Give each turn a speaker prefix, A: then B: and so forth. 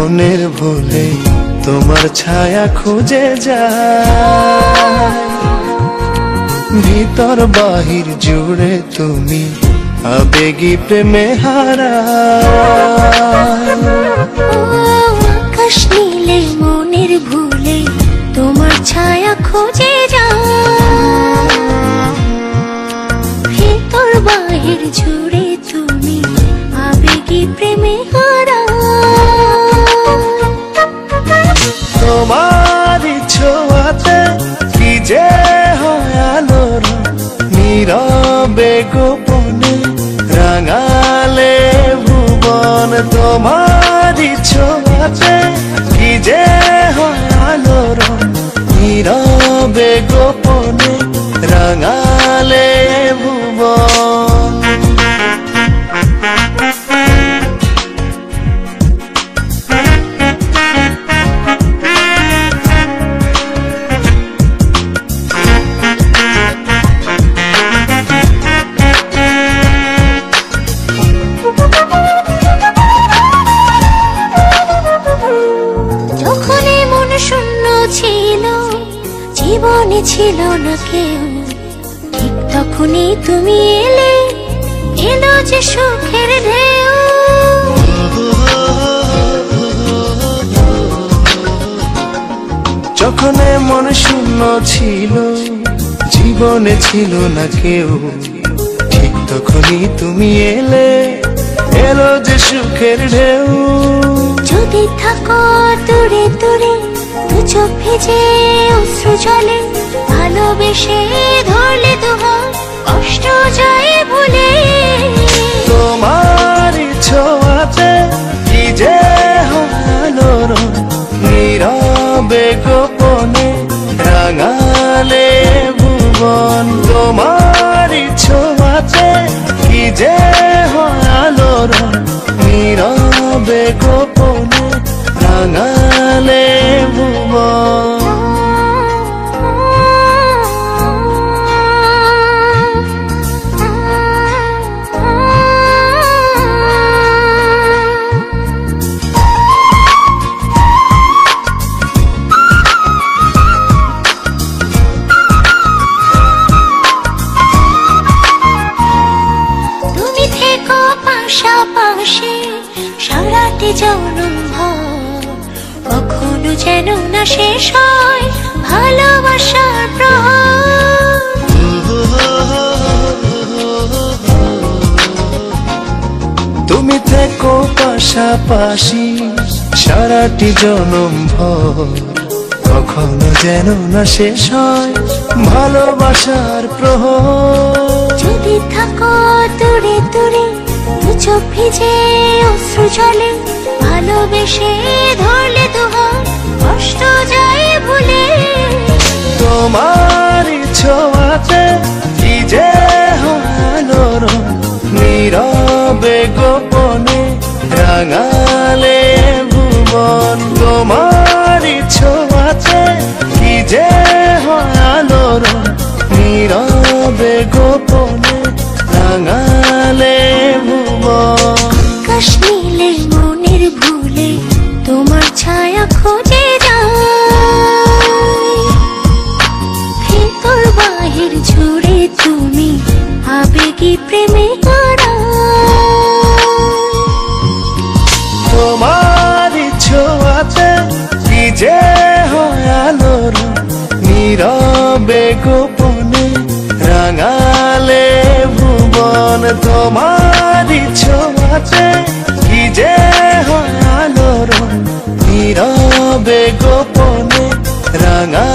A: মনের ভুলে তোমার ছায়া খুঁজে যায়, ভিতর বাহির জুড়ে তুমি আবেগী প্রেমে হারায়।
B: আকাশ নীলে মনের ভুলে তোমার ছায়া খুঁজে যায়, ভিতর বাহির জুড়ে তুমি আবেগী প্রেমে হারায়।
A: তোমার ছোঁয়াতে কি যে হয় আলোর নীরবে গোপনে রাঙালে ভুবন। তোমার ছোঁয়াতে কি যে হয় আলোর নীরবে গোপনে রাঙালে ভুবন।
B: জীবনে ছিল না কেউ, ঠিক তখনই তুমি এলে, এলো যে সুখের ঢেউ।
A: যখন মন শূন্য ছিল, জীবনে ছিল না কেউ, ঠিক তখনই তুমি এলে, এলো যে সুখের ঢেউ।
B: যদি থাকো দূরে দূরে, দু চোখ ভেজে অশ্রু জলে, ভালোবেসে ধরলে দুহাত কষ্ট যায় ভুলে।
A: তোমার ছোঁয়াতে কি যে আলোর নীরবে গোপনে রাঙালে ভুবন। তোমার ছোঁয়াতে কি যে আলোর নীরবে গোপনে রাঙালে ভুবন।
B: পাশাপাশি সারাটি জনম ভর, কখনো যেন না শেষ হয় ভালোবাসার প্রহর।
A: তুমি থেকো পাশাপাশি সারাটি জনম ভর, কখনো যেন না শেষ হয় ভালোবাসার প্রহর।
B: যদি থাকো দূরে দূরে, দু চোখ ভিজে অশ্রু জলে, ভালোবেসে ধরলে দুহাত কষ্ট যায় ভুলে।
A: তোমার ছোঁয়াতে কি যে আলোর নীরবে গোপনে রাঙালে ভুবন। তোমার ছোঁয়াতে কি যে আলোর নীরবে গোপনে রাঙালে ভুবন।
B: আকাশ নীলে মনের ভুলে তোমার ছায়া খুঁজে যায়, ভিতর বাহির জুড়ে তুমি আবেগী প্রেমে হারায়।
A: তোমার ছোঁয়াতে কি যে আলোর নীরবে গোপনে রাঙালে ভুবন। তোমার ছোঁয়াতে কি যে আলোর নীরবে গোপনে রাঙা